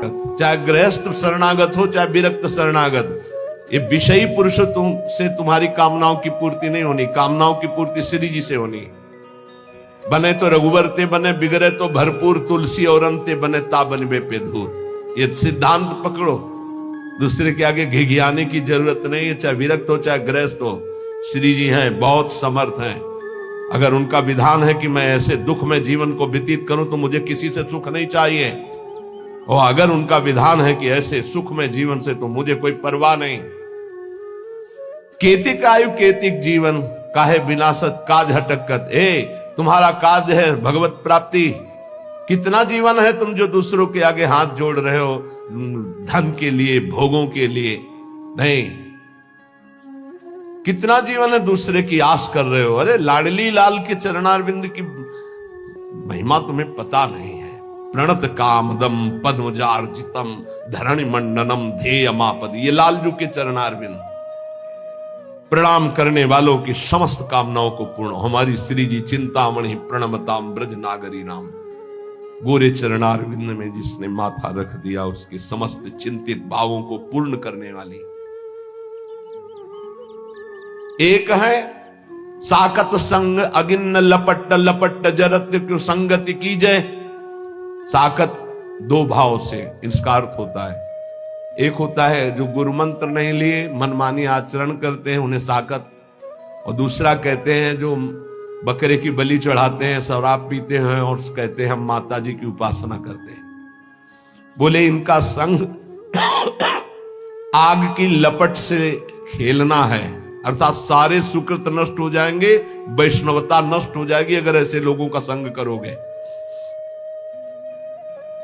चाहे गृहस्थ शरणागत हो चाहे विरक्त शरणागत, ये विषयी पुरुष से तुम्हारी कामनाओं की पूर्ति नहीं होनी, कामनाओं की पूर्ति श्री जी से होनी। बने तो रघुवर ते बने, बिगड़े तो भरपूर तुलसी और अंते बने ता बनबे पे धूर। ये सिद्धांत पकड़ो, दूसरे के आगे घिघियाने की जरूरत नहीं है। चाहे विरक्त हो चाहे गृहस्थ हो, श्री जी हैं, बहुत समर्थ हैं। अगर उनका विधान है कि मैं ऐसे दुख में जीवन को व्यतीत करूं तो मुझे किसी से सुख नहीं चाहिए, और अगर उनका विधान है कि ऐसे सुख में जीवन से तो मुझे कोई परवाह नहीं। केतिक आयु केतिक जीवन, काहे विनाशत काज हटकत। तुम्हारा काज है भगवत प्राप्ति। कितना जीवन है तुम जो दूसरों के आगे हाथ जोड़ रहे हो धन के लिए, भोगों के लिए नहीं। कितना जीवन है दूसरे की आस कर रहे हो। अरे लाडली लाल के चरणारविंद की महिमा तुम्हें पता नहीं है। प्रणत कामदम पद्मजार्जितम धरणि मंडनम ध्येयमापद, ये लालजू के चरणारविंद। प्रणाम करने वालों की समस्त कामनाओं को पूर्ण। हमारी श्री जी चिंतामणि प्रणमताम ब्रज नागरी नाम, गोरे चरणारविंद में जिसने माथा रख दिया उसके समस्त चिंतित भावों को पूर्ण करने वाली। एक है साकत संग अगिन्न लपट लपट जरत क्यों संगति की जय। साकत दो भाव से इसका अर्थ होता है। एक होता है जो गुरु मंत्र नहीं लिए मनमानी आचरण करते हैं उन्हें साकत, और दूसरा कहते हैं जो बकरे की बलि चढ़ाते हैं, शराब पीते हैं और कहते हैं हम माता जी की उपासना करते हैं। बोले इनका संग आग की लपट से खेलना है, अर्थात सारे सुकृत नष्ट हो जाएंगे, वैष्णवता नष्ट हो जाएगी अगर ऐसे लोगों का संग करोगे।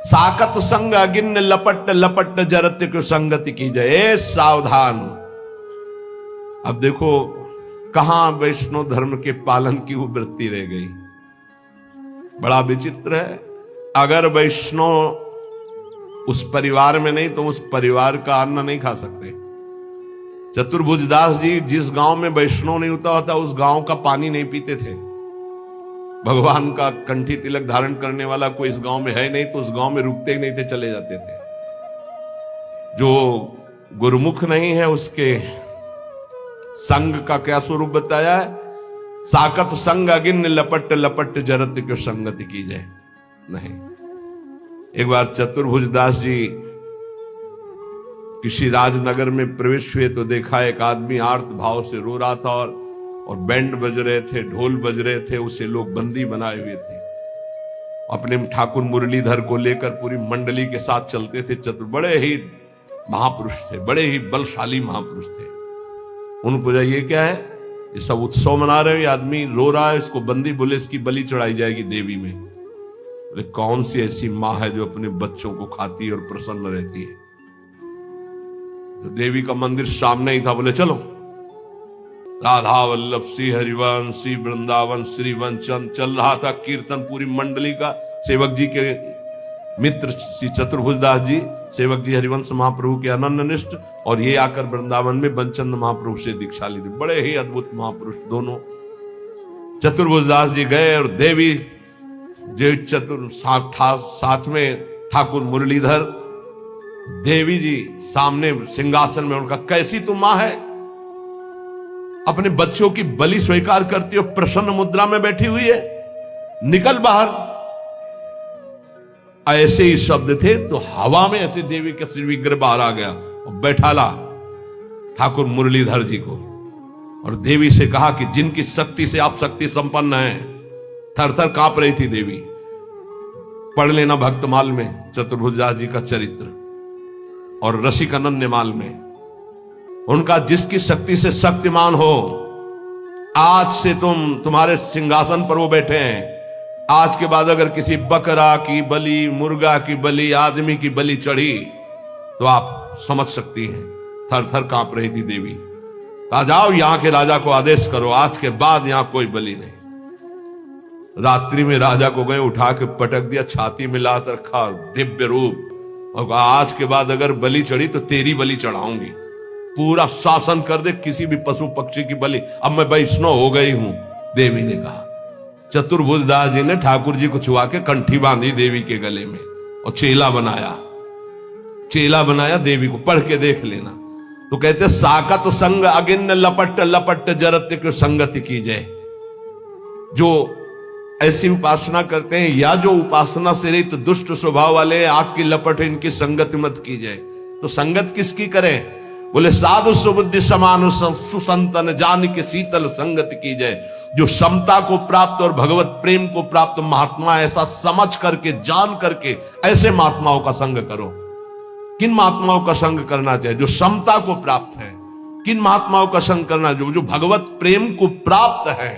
साकत संग अगिन्न लपट लपट जरत्य को संगति की जय। सावधान। अब देखो कहां वैष्णव धर्म के पालन की वो वृत्ति रह गई। बड़ा विचित्र है। अगर वैष्णव उस परिवार में नहीं तो उस परिवार का अन्न नहीं खा सकते। चतुर्भुज दास जी जिस गांव में वैष्णव नहीं होता उस गांव का पानी नहीं पीते थे। भगवान का कंठी तिलक धारण करने वाला कोई इस गांव में है नहीं तो उस गांव में रुकते ही नहीं थे, चले जाते थे। जो गुरुमुख नहीं है उसके संग का क्या स्वरूप बताया है। साकत संग अगिन्न लपट लपट जरत क्यों संगति की जाए। नहीं, एक बार चतुर्भुज दास जी किसी राजनगर में प्रवेश हुए तो देखा एक आदमी आर्त भाव से रो रहा था और बैंड बज रहे थे, ढोल बज रहे थे, उसे लोग बंदी बनाए हुए थे। अपने ठाकुर मुरलीधर को लेकर पूरी मंडली के साथ चलते थे। बड़े ही महापुरुष थे, बड़े ही बलशाली महापुरुष थे। उनको पूछा ये क्या है, ये सब उत्सव मना रहे हो, ये आदमी रो रहा है, इसको बंदी। बोले इसकी बलि चढ़ाई जाएगी देवी में। बोले कौन सी ऐसी माँ है जो अपने बच्चों को खाती है और प्रसन्न रहती है। तो देवी का मंदिर सामने ही था। बोले चलो। राधा वल्लभ श्री हरिवंश श्री वृंदावन श्री वंचन चल रहा था कीर्तन। पूरी मंडली का सेवक जी के मित्र श्री चतुर्भुज दास जी, सेवक जी हरिवंश महाप्रभु के अनन्य निष्ठ, और ये आकर वृंदावन में बंचंद महाप्रभु से दीक्षा ली थी। बड़े ही अद्भुत महापुरुष दोनों। चतुर्भुज दास जी गए और देवी जो साथ में ठाकुर मुरलीधर, देवी जी सामने सिंहासन में। उनका कैसी तुम मां है, अपने बच्चों की बलि स्वीकार करती हो, प्रसन्न मुद्रा में बैठी हुई है, निकल बाहर। ऐसे ही शब्द थे तो हवा में ऐसे देवी का श्री विग्रह बाहर आ गया और बैठा ला ठाकुर मुरलीधर जी को, और देवी से कहा कि जिनकी शक्ति से आप शक्ति संपन्न हैं। थर थर कांप रही थी देवी। पढ़ लेना भक्तमाल में चतुर्भुज दास जी का चरित्र, और रसिक अनन्यमाल में उनका जिसकी शक्ति से शक्तिमान हो। आज से तुम्हारे सिंहासन पर वो बैठे हैं। आज के बाद अगर किसी बकरा की बलि, मुर्गा की बलि, आदमी की बलि चढ़ी तो आप समझ सकती हैं। थर थर कांप रही थी देवी। कहा जाओ यहां के राजा को आदेश करो, आज के बाद यहां कोई बलि नहीं। रात्रि में राजा को गए, उठा के पटक दिया, छाती में लात रखा, दिव्य रूप, और कहा आज के बाद अगर बलि चढ़ी तो तेरी बलि चढ़ाऊंगी। पूरा शासन कर दे, किसी भी पशु पक्षी की बलि। अब मैं वैष्णव हो गई हूं, देवी ने कहा। चतुर्भुज दास जी ने ठाकुर जी को छुआ के कंठी बांधी देवी के गले में और चेला बनाया। चेला बनाया देवी को, पढ़ के देख लेना। तो कहते साकत संग अगिन लपट लपट जरत को संगति की जाए। जो ऐसी उपासना करते हैं या जो उपासना से रहित दुष्ट स्वभाव वाले, आग की लपट इनकी संगति मत की जाए। तो संगत किसकी करें? बोले साधु सुबुद्धि समान सुसंतन जान के शीतल संगत की जाए। जो समता को प्राप्त और भगवत प्रेम को प्राप्त महात्मा, ऐसा समझ करके जान करके ऐसे महात्माओं का संग करो। किन महात्माओं का संग करना चाहिए? जो समता को प्राप्त है। किन महात्माओं का संग करना? जो भगवत प्रेम को प्राप्त है।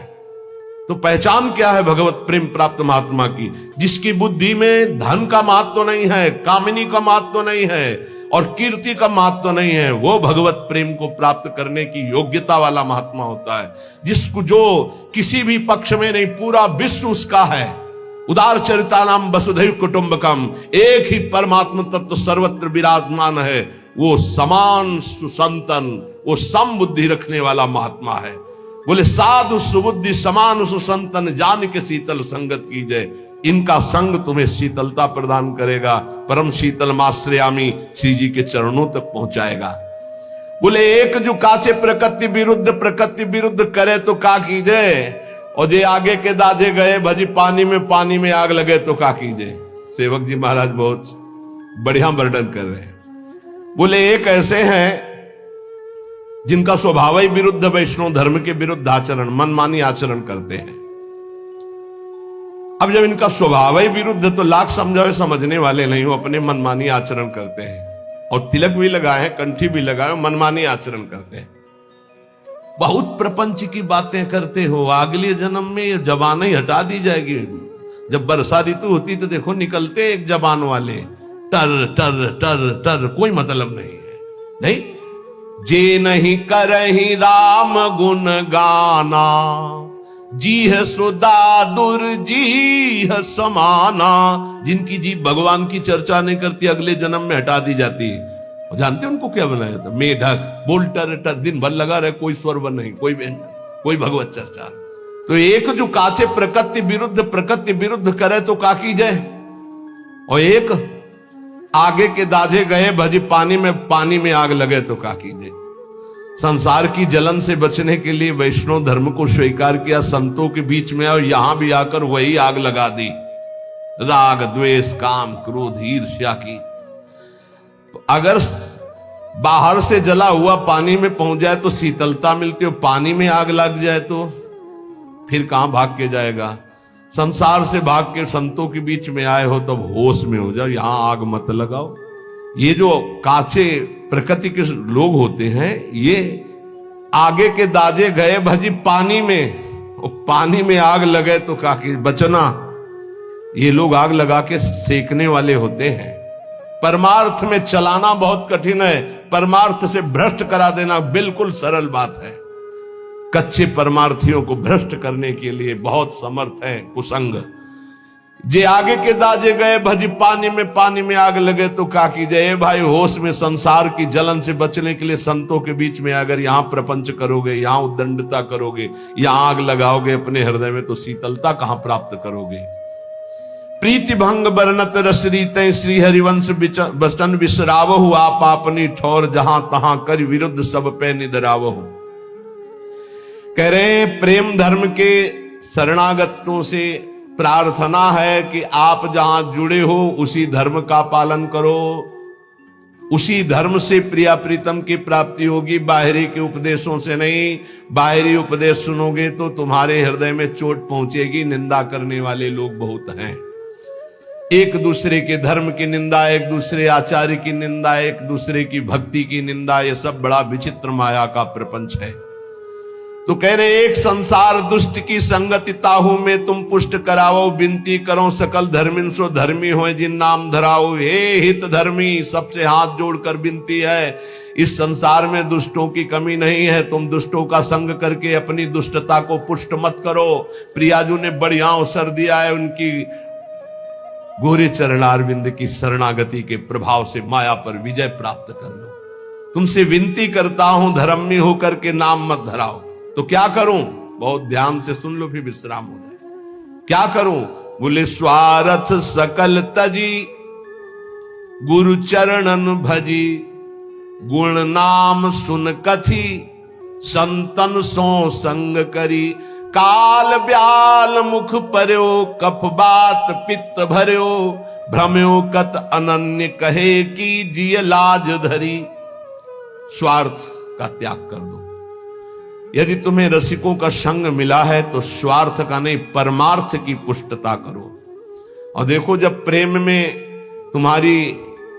तो पहचान क्या है भगवत प्रेम प्राप्त महात्मा की? जिसकी बुद्धि में धन का महत्व नहीं है, कामिनी का महत्व नहीं है और कीर्ति का महत्व नहीं है, वो भगवत प्रेम को प्राप्त करने की योग्यता वाला महात्मा होता है। जिसको जो किसी भी पक्ष में नहीं, पूरा विश्व उसका है। उदार चरिता नाम वसुधैव कुटुंबकम, एक ही परमात्मा तत्व सर्वत्र विराजमान है। वो समान सुसंतन, वो सम बुद्धि रखने वाला महात्मा है। बोले साधु सुबुद्धि समान सुसंतन जान के शीतल संगत की जाए। इनका संग तुम्हें शीतलता प्रदान करेगा, परम शीतल माश्रयामी श्री जी के चरणों तक पहुंचाएगा। बोले एक जो काचे प्रकृति विरुद्ध करे तो का कीजिए, और जे आगे के दाजे गए भजी पानी में आग लगे तो का कीजिए। सेवक जी महाराज बहुत बढ़िया वर्णन कर रहे हैं। बोले एक ऐसे हैं जिनका स्वभाव ही विरुद्ध, वैष्णव धर्म के विरुद्ध आचरण, मनमानी आचरण करते हैं। अब जब इनका स्वभाव ही विरुद्ध, तो लाख समझावे समझने वाले नहीं हो, अपने मनमानी आचरण करते हैं। और तिलक भी लगाए हैं, कंठी भी लगाए, मनमानी आचरण करते हैं। बहुत प्रपंच की बातें करते हो। अगले जन्म में ये जबान ही हटा दी जाएगी। जब वर्षा ऋतु होती तो देखो निकलते एक जबान वाले, टर टर टर टर, कोई मतलब नहीं है। नहीं, जे नहीं करही राम गुण गाना, जी है सुदादुर जी है समाना। जिनकी जी भगवान की चर्चा नहीं करती, अगले जन्म में हटा दी जाती है। और जानते हैं उनको क्या बनाया था? मेढक, बोल टर टर, दिन भर लगा रहे, कोई स्वर नहीं, कोई व्यंजन, कोई भगवत चर्चा। तो एक जो काचे प्रकृति विरुद्ध करे तो का की जाए, और एक आगे के दाजे गए भजी पानी में आग लगे तो का की जाए। संसार की जलन से बचने के लिए वैष्णव धर्म को स्वीकार किया, संतों के बीच में, और यहां भी आकर वही आग लगा दी, राग द्वेष काम क्रोध ईर्ष्या की। अगर बाहर से जला हुआ पानी में पहुंच जाए तो शीतलता मिलती हो, पानी में आग लग जाए तो फिर कहां भाग के जाएगा? संसार से भाग के संतों के बीच में आए हो तब होश में हो जाओ, यहां आग मत लगाओ। ये जो काचे प्रकृति के लोग होते हैं, ये आगे के दाजे गए भजी पानी में आग लगे तो काकी बचना। ये लोग आग लगा के सेकने वाले होते हैं। परमार्थ में चलाना बहुत कठिन है, परमार्थ से भ्रष्ट करा देना बिल्कुल सरल बात है। कच्चे परमार्थियों को भ्रष्ट करने के लिए बहुत समर्थ है कुसंग। जे आगे के दाजे गए भजी पानी में आग लगे तो का कीजिए। भाई होश में संसार की जलन से बचने के लिए संतों के बीच में अगर यहां प्रपंच करोगे, यहां उद्दंडता करोगे, यहां आग लगाओगे अपने हृदय में, तो शीतलता कहां प्राप्त करोगे? प्रीति भंग बरनत रसरीत श्री हरिवंश बचन विसरावहु, आप अपनी ठौर जहां तहां कर विरुद्ध सब पे निदरावहु। कह रहे प्रेम धर्म के शरणागतों से प्रार्थना है कि आप जहां जुड़े हो उसी धर्म का पालन करो, उसी धर्म से प्रिया प्रीतम की प्राप्ति होगी, बाहरी के उपदेशों से नहीं। बाहरी उपदेश सुनोगे तो तुम्हारे हृदय में चोट पहुंचेगी। निंदा करने वाले लोग बहुत हैं, एक दूसरे के धर्म की निंदा, एक दूसरे आचार्य की निंदा, एक दूसरे की भक्ति की निंदा, ये सब बड़ा विचित्र माया का प्रपंच है। तो कह रहे एक संसार दुष्ट की संगति ताहू में तुम पुष्ट कराओ, विनती करो सकल धर्मिन सो धर्मी हो जिन नाम धराओ। हे हित धर्मी, सबसे हाथ जोड़कर विनती है, इस संसार में दुष्टों की कमी नहीं है। तुम दुष्टों का संग करके अपनी दुष्टता को पुष्ट मत करो। प्रियाजू ने बढ़िया अवसर दिया है, उनकी गोरे चरणारविंद की शरणागति के प्रभाव से माया पर विजय प्राप्त कर लो। तुमसे विनती करता हूं धर्मी होकर के नाम मत धराओ। तो क्या करूं? बहुत ध्यान से सुन लो, फिर विश्राम हो जाए। क्या करूं? बोले स्वार्थ सकल तजी गुरु चरणन भजी, गुण नाम सुन कथी, संतन सो संग करी। काल ब्याल मुख पर्यो, कफ बात पित्त भर्यो, भ्रम्यो कत अनन्य कहे की जिय लाज धरी। स्वार्थ का त्याग कर दो। यदि तुम्हें रसिकों का संग मिला है तो स्वार्थ का नहीं, परमार्थ की पुष्टता करो। और देखो, जब प्रेम में तुम्हारी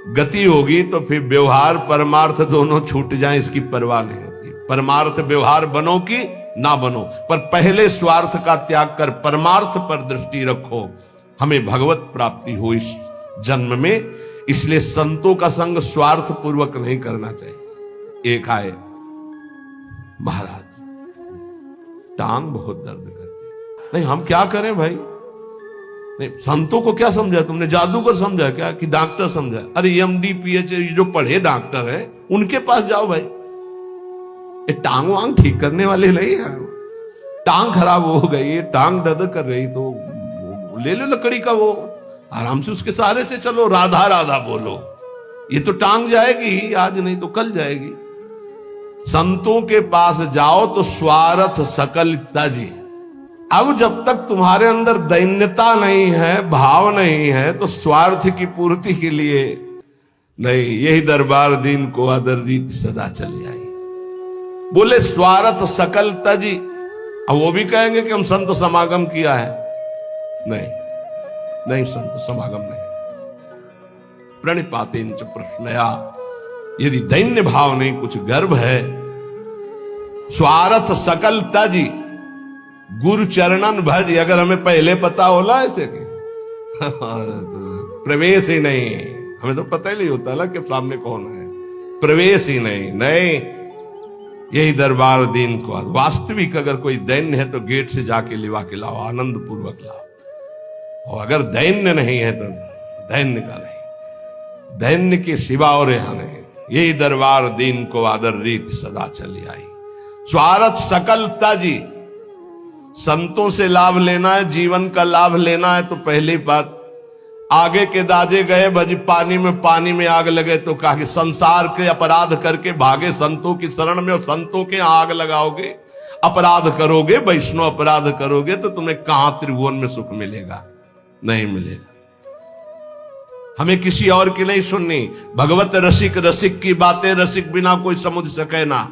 गति होगी तो फिर व्यवहार परमार्थ दोनों छूट जाएं, इसकी परवाह नहीं होती। परमार्थ व्यवहार बनो कि ना बनो, पर पहले स्वार्थ का त्याग कर परमार्थ पर दृष्टि रखो। हमें भगवत प्राप्ति हो इस जन्म में, इसलिए संतों का संग स्वार्थ पूर्वक नहीं करना चाहिए। एक आए महाराज, टांग बहुत दर्द करती। नहीं, हम क्या करें भाई? नहीं, संतों को क्या समझा तुमने? जादूगर समझा क्या कि डॉक्टर समझा? अरे एमडी पीएचडी जो पढ़े डॉक्टर हैं उनके पास जाओ भाई। ये टांग वांग ठीक करने वाले नहीं है। टांग खराब हो गई, टांग दर्द कर रही तो ले लो लकड़ी का, वो आराम से उसके सहारे से चलो, राधा राधा बोलो। ये तो टांग जाएगी आज, नहीं तो कल जाएगी। संतों के पास जाओ तो स्वार्थ सकल तजी। अब जब तक तुम्हारे अंदर दैन्यता नहीं है, भाव नहीं है, तो स्वार्थ की पूर्ति के लिए नहीं, यही दरबार दीन को आदर रीति सदा चली आई। बोले स्वार्थ सकल तजी। अब वो भी कहेंगे कि हम संत समागम किया है। नहीं नहीं, संत समागम नहीं। प्रणिपातेन च प्रश्नया, यदि दैन्य भाव नहीं, कुछ गर्व है, स्वार्थ सकल तजी, गुरु चरणन भज। अगर हमें पहले पता होला ऐसे कि प्रवेश ही नहीं, हमें तो पता ही नहीं होता ना कि सामने कौन है, प्रवेश ही नहीं। नहीं, यही दरबार दीन को वास्तविक अगर कोई दैन्य है तो गेट से जाके लिवा के लाओ, आनंद पूर्वक लाओ। और अगर दैन्य नहीं है तो दैन्य का नहीं, दैन्य के सिवा और यहां नहीं। यही दरबार दीन को आदर रीति सदा चली आई। स्वार्थ सकल तजी। संतों से लाभ लेना है, जीवन का लाभ लेना है, तो पहली बात, आगे के दाजे गए भज पानी में आग लगे, तो कहा कि संसार के अपराध करके भागे संतों की शरण में, और संतों के आग लगाओगे, अपराध करोगे, वैष्णव अपराध करोगे, तो तुम्हें कहां त्रिभुवन में सुख मिलेगा? नहीं मिलेगा। हमें किसी और की नहीं सुननी। भगवत रसिक, रसिक की बातें रसिक बिना कोई समझ सके ना।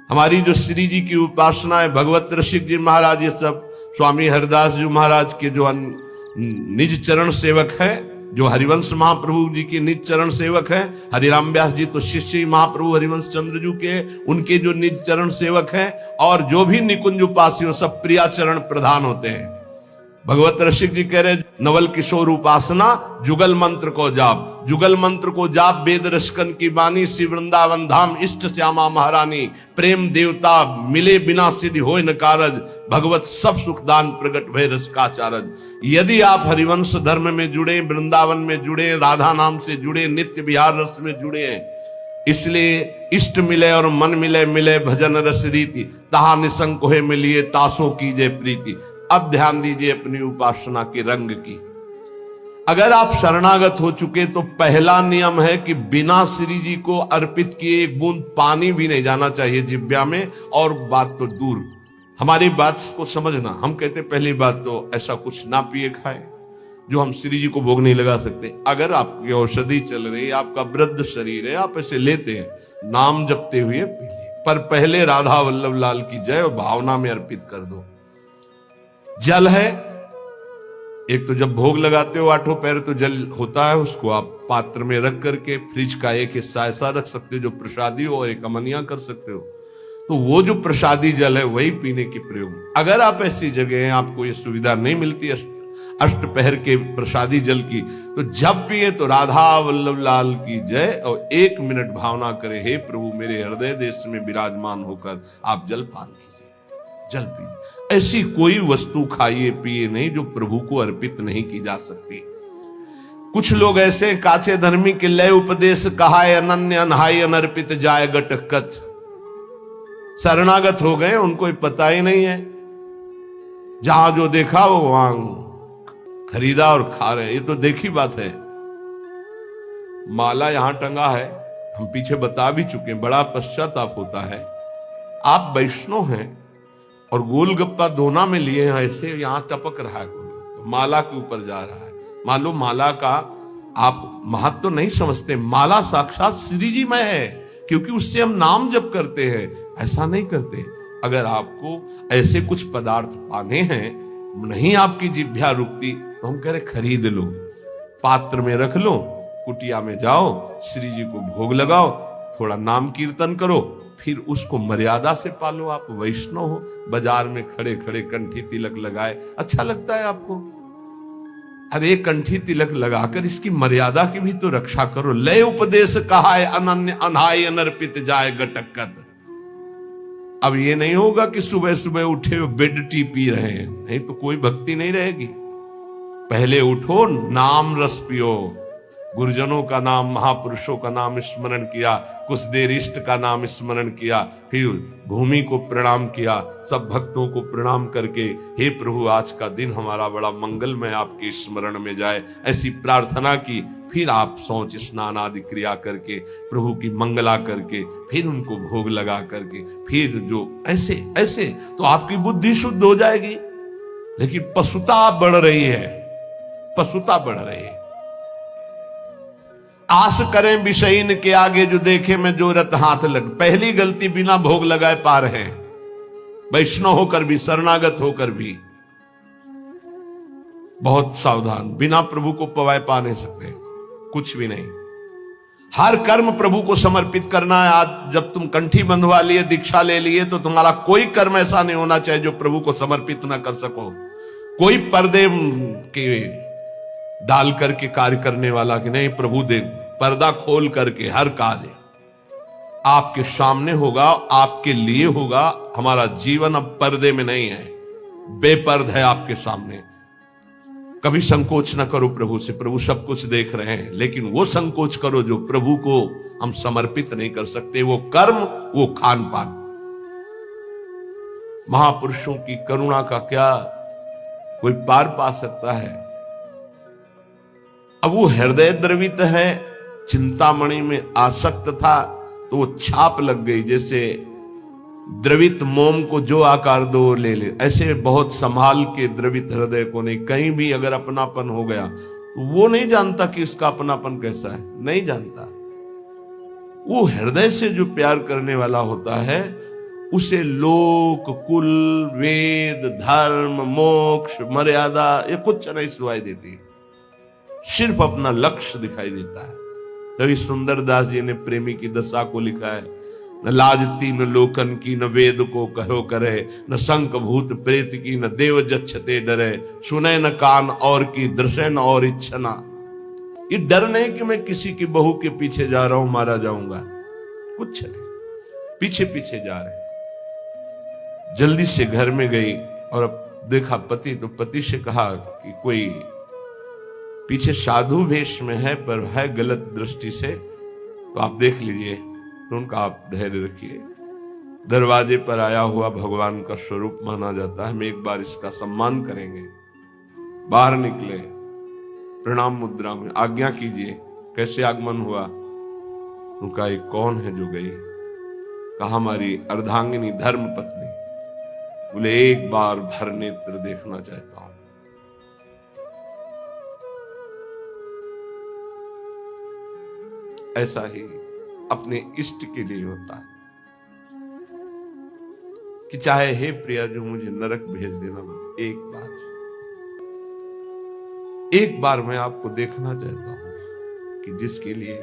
हमारी जो श्री जी की उपासना है, भगवत रसिक जी महाराज, ये सब स्वामी हरिदास जी महाराज के जो निज चरण सेवक है, जो हरिवंश महाप्रभु जी के निज चरण सेवक है। हरिराम व्यास जी तो शिष्य महाप्रभु हरिवंश चंद्र जी के, उनके जो निज चरण सेवक हैं, और जो भी निकुंज उपासी सब प्रिया चरण प्रधान होते हैं। भगवत रसिक जी कह रहे, नवल किशोर उपासना जुगल मंत्र को जाप, जुगल मंत्र को जाप, वेद रसकन की बानी, श्री वृंदावन धाम इष्ट श्यामा महारानी, प्रेम देवता मिले बिना सिद्धि होय न कारज, भगवत सब सुखदान प्रगट भय रस का चारज। यदि आप हरिवंश धर्म में जुड़े, वृंदावन में जुड़े, राधा नाम से जुड़े, नित्य विहार रस में जुड़े हैं, इसलिए इष्ट मिले और मन मिले, मिले भजन रस रीति, तहा निसंक होए मिलिए, तासों कीजिए प्रीति। अब ध्यान दीजिए अपनी उपासना के रंग की। अगर आप शरणागत हो चुके तो पहला नियम है कि बिना श्री जी को अर्पित किए एक बूंद पानी भी नहीं जाना चाहिए जिब्या में। और बात तो दूर, हमारी बात को समझना, हम कहते पहली बात तो ऐसा कुछ ना पिए खाए जो हम श्री जी को भोग नहीं लगा सकते। अगर आपकी औषधि चल रही है, आपका वृद्ध शरीर है, आप ऐसे लेते हैं, नाम जपते हुए पी लिए, पर पहले राधा वल्लभ लाल की जय और भावना में अर्पित कर दो। जल है, एक तो जब भोग लगाते हो आठों पैर तो जल होता है, उसको आप पात्र में रख करके फ्रिज का एक हिस्सा ऐसा रख सकते हो जो प्रसादी हो, और एक अमनिया कर सकते हो, तो वो जो प्रसादी जल है वही पीने की प्रयोग। अगर आप ऐसी जगह हैं, आपको ये सुविधा नहीं मिलती अष्ट पहर के प्रसादी जल की, तो जब पिए तो राधा वल्लभ लाल की जय, और 1 मिनट भावना करें, हे प्रभु मेरे हृदय देश में विराजमान होकर आप जल पान कीजिए, जल पिए। ऐसी कोई वस्तु खाइए पिए नहीं जो प्रभु को अर्पित नहीं की जा सकती। कुछ लोग ऐसे काचे धर्मी के लय उपदेश कहाय, अनन्य अनहाय अनर्पित जाय गटकत, शरणागत हो गए, उनको पता ही नहीं है, जहां जो देखा वो वहां खरीदा और खा रहे। ये तो देखी बात है। माला यहां टंगा है, हम पीछे बता भी चुके हैं, बड़ा पश्चाताप होता है। आप वैष्णव हैं और गोलगप्पा दोना में लिए हैं, ऐसे यहां टपक रहा है गोलगप्पा, माला के ऊपर जा रहा है। मान लो माला का आप महत्व तो नहीं समझते, माला साक्षात श्री जी में है, क्योंकि उससे हम नाम जप करते हैं, ऐसा नहीं करते। अगर आपको ऐसे कुछ पदार्थ पाने हैं, नहीं आपकी जिह्वा रुकती, तो हम कह रहे खरीद लो, पात्र में रख लो, कुटिया में जाओ, श्री जी को भोग लगाओ, थोड़ा नाम कीर्तन करो, फिर उसको मर्यादा से पालो। आप वैष्णव हो, बाजार में खड़े खड़े कंठी तिलक लगाए, अच्छा लगता है आपको? अब एक कंठी तिलक लगाकर इसकी मर्यादा की भी तो रक्षा करो। लय उपदेश कहा है अनन्य अनाय अनर्पित जाए गटकत। अब ये नहीं होगा कि सुबह सुबह उठे बेड टी पी रहे हैं, नहीं तो कोई भक्ति नहीं रहेगी। पहले उठो, नाम रस पियो, गुरुजनों का नाम, महापुरुषों का नाम स्मरण किया, कुछ देर इष्ट का नाम स्मरण किया, फिर भूमि को प्रणाम किया, सब भक्तों को प्रणाम करके, हे प्रभु आज का दिन हमारा बड़ा मंगलमय आपके स्मरण में जाए, ऐसी प्रार्थना की। फिर आप शौच स्नान आदि क्रिया करके, प्रभु की मंगला करके, फिर उनको भोग लगा करके, फिर जो ऐसे ऐसे तो आपकी बुद्धि शुद्ध हो जाएगी। लेकिन पशुता बढ़ रही है, पशुता बढ़ रही है। आस करें विषयीन के आगे, जो देखे में जो रत हाथ लग। पहली गलती बिना भोग लगाए पा रहे हैं, वैष्णव होकर भी, शरणागत होकर भी। बहुत सावधान, बिना प्रभु को पवाए पा नहीं सकते, कुछ भी नहीं। हर कर्म प्रभु को समर्पित करना है। आज जब तुम कंठी बंधवा लिए, दीक्षा ले लिए, तो तुम्हारा कोई कर्म ऐसा नहीं होना चाहिए जो प्रभु को समर्पित ना कर सको। कोई पर्दे के डाल करके कार्य करने वाला कि नहीं, प्रभु दे, पर्दा खोल करके हर कार्य आपके सामने होगा, आपके लिए होगा। हमारा जीवन अब पर्दे में नहीं है, बेपर्द है आपके सामने। कभी संकोच न करो प्रभु से, प्रभु सब कुछ देख रहे हैं, लेकिन वो संकोच करो जो प्रभु को हम समर्पित नहीं कर सकते। वो कर्म, वो खान पान। महापुरुषों की करुणा का क्या कोई पार पा सकता है? अब वो हृदय द्रवित है, चिंतामणि में आसक्त था, तो वो छाप लग गई। जैसे द्रवित मोम को जो आकार दो ले ले, ऐसे बहुत संभाल के द्रवित हृदय को नहीं। कहीं भी अगर अपनापन हो गया, तो वो नहीं जानता कि उसका अपनापन कैसा है, नहीं जानता। वो हृदय से जो प्यार करने वाला होता है, उसे लोक, कुल, वेद, धर्म, मोक्ष, मर्यादा ये कुछ नहीं सुनाई देती, सिर्फ अपना लक्ष्य दिखाई देता है। तभी सुंदरदास जी ने प्रेमी की दशा को लिखा है, न लाज तीन लोकन की, न वेद को कहो करे, न शंख भूत प्रेत की, न देव जच्छते डरे, सुने न कान और की, दृश्य न और इच्छना। ये डर नहीं कि मैं किसी की बहू के पीछे जा रहा हूं, मारा जाऊंगा, कुछ नहीं, पीछे पीछे जा रहे। जल्दी से घर में गई और अब देखा पति, तो पति से कहा कि कोई पीछे साधु वेश में है, पर है गलत दृष्टि से, तो आप देख लीजिए। तो उनका आप धैर्य रखिए। दरवाजे पर आया हुआ भगवान का स्वरूप माना जाता है, हम एक बार इसका सम्मान करेंगे। बाहर निकले, प्रणाम मुद्रा में, आज्ञा कीजिए, कैसे आगमन हुआ? उनका एक कौन है जो गई? कहा हमारी अर्धांगिनी धर्म पत्नी। बोले एक बार भर नेत्र देखना चाहता हूं। ऐसा ही अपने इष्ट के लिए होता है कि चाहे हे प्रिया जो मुझे नरक भेज देना, एक बार मैं आपको देखना चाहता हूं कि जिसके लिए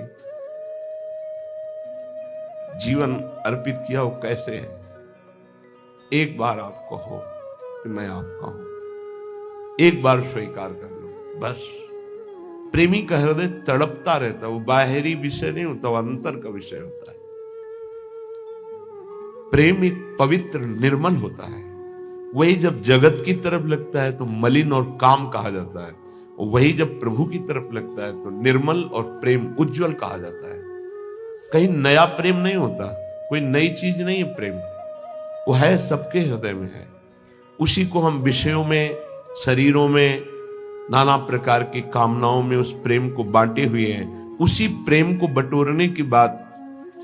जीवन अर्पित किया वो कैसे है। एक बार आप कहो कि मैं आपका हूं, एक बार स्वीकार कर लो, बस। प्रेमी का हृदय तड़पता रहता है, वो बाहरी विषय नहीं होता, वो अंतर का विषय होता है। प्रेम एक पवित्र निर्मल होता है। वही जब जगत की तरफ लगता है तो मलिन और काम कहा जाता है, और वही जब प्रभु की तरफ लगता है तो निर्मल और प्रेम उज्जवल कहा जाता है। कहीं नया प्रेम नहीं होता, कोई नई चीज नहीं है प्रेम, वो है सबके हृदय में है। उसी को हम विषयों में, शरीरों में, नाना प्रकार की कामनाओं में उस प्रेम को बांटे हुए हैं, उसी प्रेम को बटोरने की बात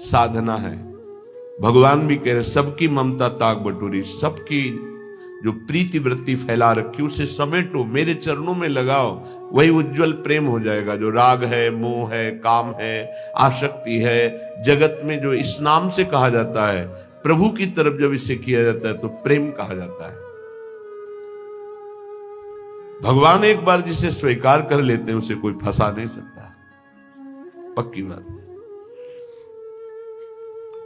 साधना है। भगवान भी कह रहे सबकी ममता ताक बटोरी, सबकी जो प्रीति वृत्ति फैला रखी उसे समेटो, मेरे चरणों में लगाओ, वही उज्जवल प्रेम हो जाएगा। जो राग है, मोह है, काम है, आसक्ति है, जगत में जो इस नाम से कहा जाता है, प्रभु की तरफ जब इसे किया जाता है तो प्रेम कहा जाता है। भगवान एक बार जिसे स्वीकार कर लेते हैं उसे कोई फंसा नहीं सकता, पक्की बात है।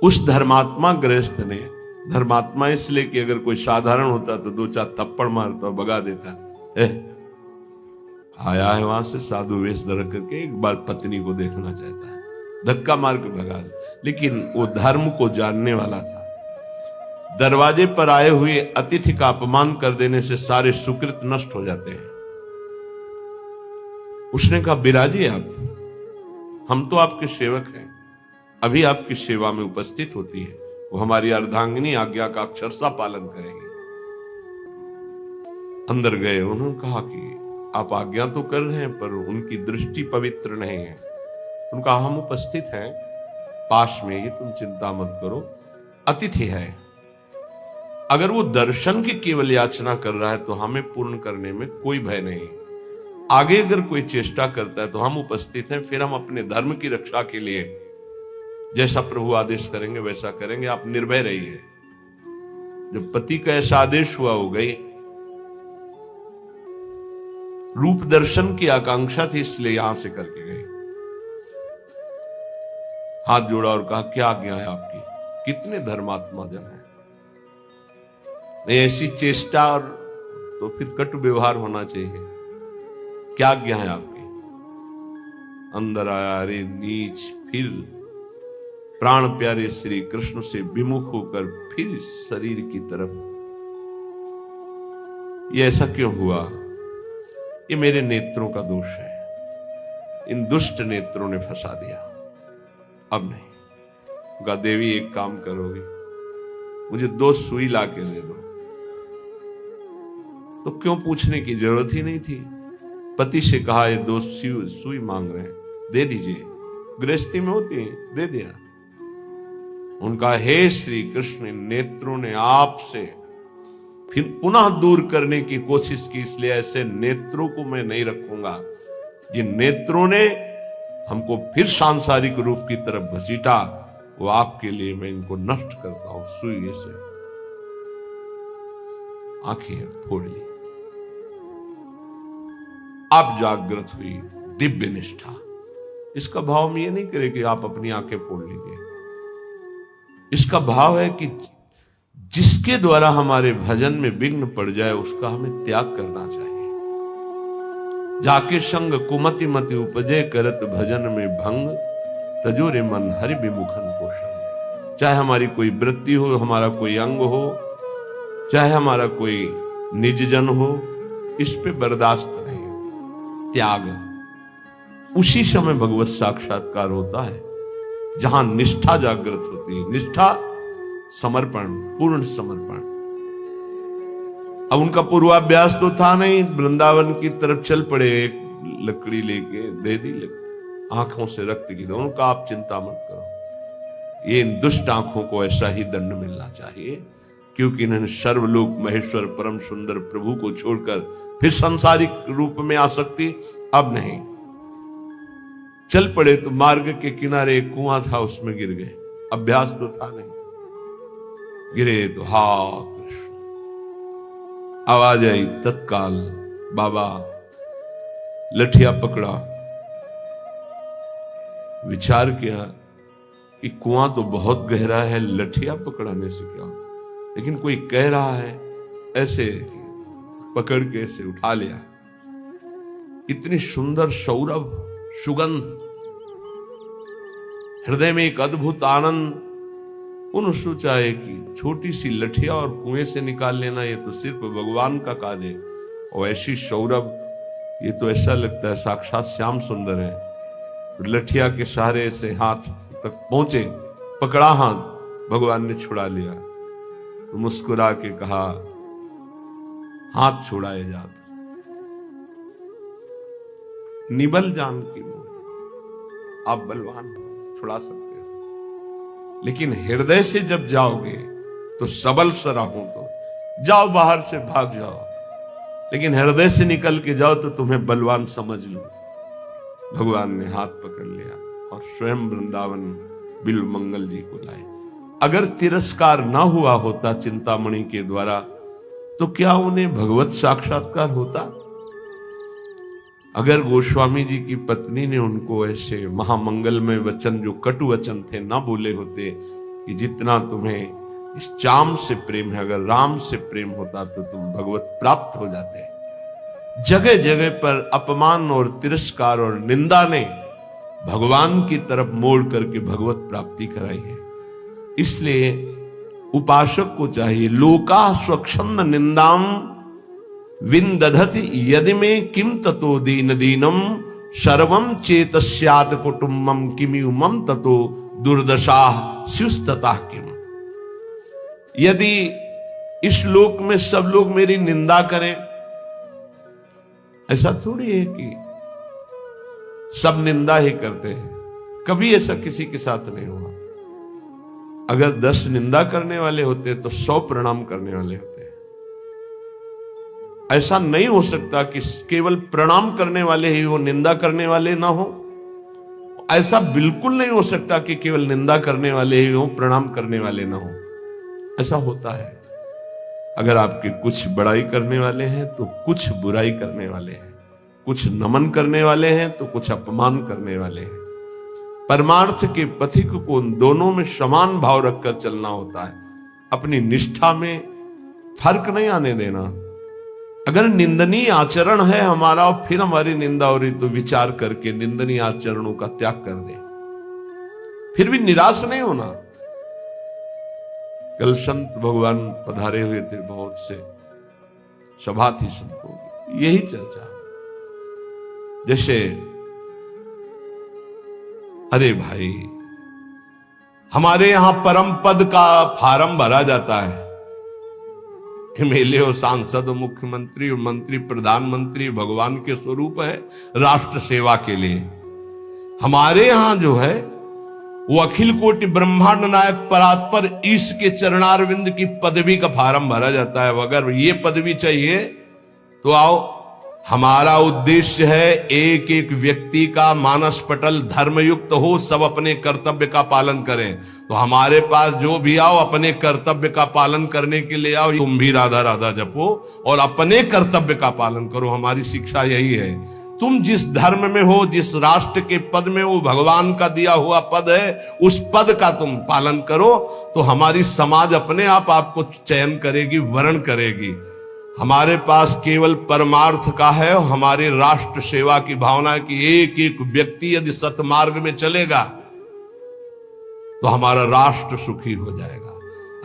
उस धर्मात्मा गृहस्थ ने, धर्मात्मा इसलिए कि अगर कोई साधारण होता तो 2-4 थप्पड़ मारता और भगा देता, आया है वहां से साधु वेश धर करके, एक बार पत्नी को देखना चाहता है, धक्का मार के भगा दे। लेकिन वो धर्म को जानने वाला था। दरवाजे पर आए हुए अतिथि का अपमान कर देने से सारे सुकृत नष्ट हो जाते हैं। उसने कहा बिराजिए आप, हम तो आपके सेवक हैं, अभी आपकी सेवा में उपस्थित होती है, वो हमारी अर्धांगिनी आज्ञा का अक्षरशः पालन करेंगे। अंदर गए, उन्होंने कहा कि आप आज्ञा तो कर रहे हैं पर उनकी दृष्टि पवित्र नहीं है। उनका हम उपस्थित हैं पास में, ये तुम चिंता मत करो, अतिथि है। अगर वो दर्शन की केवल याचना कर रहा है तो हमें पूर्ण करने में कोई भय नहीं। आगे अगर कोई चेष्टा करता है तो हम उपस्थित हैं, फिर हम अपने धर्म की रक्षा के लिए जैसा प्रभु आदेश करेंगे वैसा करेंगे, आप निर्भय रहिए। जब पति का ऐसा आदेश हुआ, हो गई। रूप दर्शन की आकांक्षा थी इसलिए यहां से करके गई। हाथ जोड़ा और कहा क्या आज्ञा है आपकी? कितने धर्मात्मा जन है, नहीं ऐसी चेष्टा और तो फिर कटु व्यवहार होना चाहिए। क्या आज्ञा है आपकी? अंदर आया, अरे नीच, फिर प्राण प्यारे श्री कृष्ण से विमुख होकर फिर शरीर की तरफ। ये ऐसा क्यों हुआ? ये मेरे नेत्रों का दोष है, इन दुष्ट नेत्रों ने फंसा दिया। अब नहीं। गा देवी एक काम करोगी, मुझे 2 सुई ला के दे दो। तो क्यों पूछने की जरूरत ही नहीं थी। पति से कहा ये 2 सुई मांग रहे हैं, दे दीजिए। गृहस्थी में होती है, दे दिया। उनका हे श्री कृष्ण, नेत्रों ने आपसे फिर पुनः दूर करने की कोशिश की, इसलिए ऐसे नेत्रों को मैं नहीं रखूंगा। जिन नेत्रों ने हमको फिर सांसारिक रूप की तरफ घसीटा, वो आपके लिए मैं इनको नष्ट करता हूं। सुई से आंखें फोड़ ली। आप जागृत हुई दिव्य निष्ठा। इसका भाव में ये नहीं करे कि आप अपनी आंखें फोड़ लीजिए। इसका भाव है कि जिसके द्वारा हमारे भजन में विघ्न पड़ जाए उसका हमें त्याग करना चाहिए। जाके संग कुमति मति उपजे, करत भजन में भंग, तजोरे मन हरि विमुखन पोषण। चाहे हमारी कोई वृत्ति हो, हमारा कोई अंग हो, चाहे हमारा कोई निज जन हो, इस पे बर्दाश्त नहीं। त्याग उसी समय भगवत साक्षात्कार होता है जहां निष्ठा जागृत होती है। निष्ठा समर्पण, पूर्ण समर्पण। अब उनका पूर्वाभ्यास तो था नहीं, वृंदावन की तरफ चल पड़े, एक लकड़ी लेके दे दी, आंखों से रक्त की। उनका आप चिंता मत करो, ये इन दुष्ट आंखों को ऐसा ही दंड मिलना चाहिए, क्योंकि इन्होंने सर्वलोक महेश्वर परम सुंदर प्रभु को छोड़कर फिर सांसारिक रूप में आसक्ति अब नहीं। चल पड़े तो मार्ग के किनारे एक कुआं था, उसमें गिर गए। अभ्यास तो था नहीं, गिरे तो हा कृष्ण आवाज आई। तत्काल बाबा लठिया पकड़ा, विचार किया कि कुआं तो बहुत गहरा है, लठिया पकड़ाने से क्या, लेकिन कोई कह रहा है, ऐसे पकड़ के ऐसे उठा लिया। इतनी सुंदर सौरभ सुगंध, हृदय में एक अद्भुत आनंद। उन्होंने सोचा है कि छोटी सी लठिया और कुएं से निकाल लेना ये तो सिर्फ भगवान का कार्य है, और ऐसी सौरभ, ये तो ऐसा लगता है साक्षात श्याम सुंदर है। तो लठिया के सहारे से हाथ तक पहुंचे, पकड़ा हाथ, भगवान ने छुड़ा लिया। तो मुस्कुरा के कहा हाथ छुड़ाए जात निबल जान की मोह, आप बलवान हो, छुड़ा सकते हो। लेकिन हृदय से जब जाओगे तो सबल सराहूं तो जाओ, बाहर से भाग जाओ, लेकिन हृदय से निकल के जाओ तो तुम्हें बलवान समझ लो। भगवान ने हाथ पकड़ लिया और स्वयं वृंदावन बिल्व मंगल जी को लाए। अगर तिरस्कार ना हुआ होता चिंतामणि के द्वारा तो क्या उन्हें भगवत साक्षात्कार होता? अगर गोस्वामी जी की पत्नी ने उनको ऐसे महामंगलमय वचन, जो कटु वचन थे, ना बोले होते कि जितना तुम्हें इस चाम से प्रेम है, अगर राम से प्रेम होता तो तुम भगवत प्राप्त हो जाते। जगह जगह पर अपमान और तिरस्कार और निंदा ने भगवान की तरफ मोड़ करके भगवत प्राप्ति कराई है। इसलिए उपासक को चाहिए, लोका स्वच्छंद निंदाम विंदधति यदि में किम ततो दीन दीनम सर्वम चेतस्यात कुटुंबम किमियुमम ततो दुर्दशा स्युस्तता किम। यदि इस लोक में सब लोग मेरी निंदा करें, ऐसा थोड़ी है कि सब निंदा ही करते हैं, कभी ऐसा किसी के साथ नहीं हुआ। अगर 10 निंदा करने वाले होते तो 100 प्रणाम करने वाले होते। ऐसा नहीं हो सकता कि केवल प्रणाम करने वाले ही वो निंदा करने वाले ना हो। ऐसा बिल्कुल नहीं हो सकता कि केवल निंदा करने वाले ही हो, प्रणाम करने वाले ना हो। ऐसा होता है। अगर आपके कुछ बड़ाई करने वाले हैं तो कुछ बुराई करने वाले हैं, कुछ नमन करने वाले हैं तो कुछ अपमान करने वाले हैं। परमार्थ के पथिक को उन दोनों में समान भाव रखकर चलना होता है। अपनी निष्ठा में फर्क नहीं आने देना। अगर निंदनीय आचरण है हमारा और फिर हमारी निंदा हो रही तो विचार करके निंदनीय आचरणों का त्याग कर दे, फिर भी निराश नहीं होना। कल संत भगवान पधारे हुए थे, बहुत से सभा थी संतों की, यही चर्चा। जैसे अरे भाई, हमारे यहां परम पद का फार्म भरा जाता है, एमएलए हो, सांसद हो, मुख्यमंत्री हो, मंत्री, प्रधानमंत्री भगवान के स्वरूप है राष्ट्र सेवा के लिए। हमारे यहां जो है वो अखिल कोटि ब्रह्मांड नायक परात्पर ईश के चरणारविंद की पदवी का फार्म भरा जाता है। अगर ये पदवी चाहिए तो आओ। हमारा उद्देश्य है एक एक व्यक्ति का मानस पटल धर्मयुक्त हो, सब अपने कर्तव्य का पालन करें। तो हमारे पास जो भी आओ अपने कर्तव्य का पालन करने के लिए आओ। तुम भी राधा राधा जपो और अपने कर्तव्य का पालन करो। हमारी शिक्षा यही है। तुम जिस धर्म में हो, जिस राष्ट्र के पद में हो, भगवान का दिया हुआ पद है, उस पद का तुम पालन करो तो हमारी समाज अपने आप आपको चयन करेगी, वर्ण करेगी। हमारे पास केवल परमार्थ का है और हमारी राष्ट्र सेवा की भावना है कि एक एक व्यक्ति यदि सतमार्ग में चलेगा तो हमारा राष्ट्र सुखी हो जाएगा।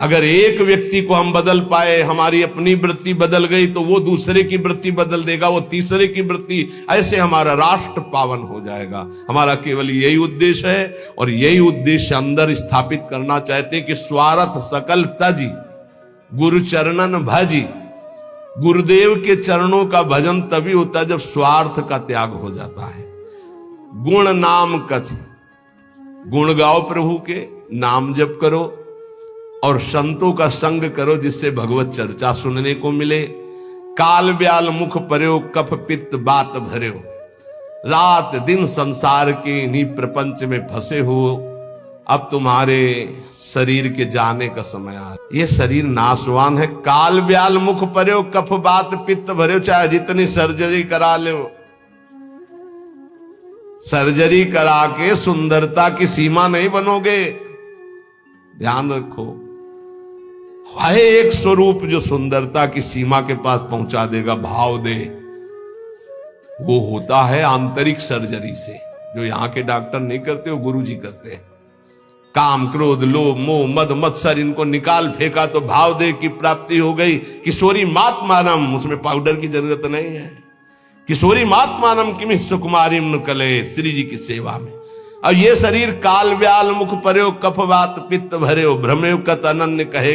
अगर एक व्यक्ति को हम बदल पाए, हमारी अपनी वृत्ति बदल गई तो वो दूसरे की वृत्ति बदल देगा, वो तीसरे की वृत्ति, ऐसे हमारा राष्ट्र पावन हो जाएगा। हमारा केवल यही उद्देश्य है और यही उद्देश्य अंदर स्थापित करना चाहते हैं कि स्वार्थ सकल तजी गुरु चरणन भजी। गुरुदेव के चरणों का भजन तभी होता है जब स्वार्थ का त्याग हो जाता है। गुण नाम कथ, गुण गाओ प्रभु के, नाम जप करो और संतों का संग करो जिससे भगवत चर्चा सुनने को मिले। काल ब्याल मुख पर्यो कफ पित्त बात भर्यो। रात दिन संसार के इन्हीं प्रपंच में फंसे हो। अब तुम्हारे शरीर के जाने का समय आ, ये शरीर नाशवान है। काल ब्याल मुख पर्यो कफ बात पित्त भर्यो। चाहे जितनी सर्जरी करा लो, सर्जरी करा के सुंदरता की सीमा नहीं बनोगे। ध्यान रखो, है एक स्वरूप जो सुंदरता की सीमा के पास पहुंचा देगा, भाव दे। वो होता है आंतरिक सर्जरी से, जो यहां के डॉक्टर नहीं करते, वो गुरु जी करते हैं। काम क्रोध लोभ मोह मद मत्सर इनको निकाल फेंका तो भाव दे की प्राप्ति हो गई। किशोरी मात मानम, उसमें पाउडर की जरूरत नहीं है। किशोरी मात मानम किमि सुकुमारी कले, श्री जी की सेवा में। अब ये शरीर काल व्याल मुख पर्यो कफ वात पित्त भर्यो भ्रमेव कत अनन्य कहे।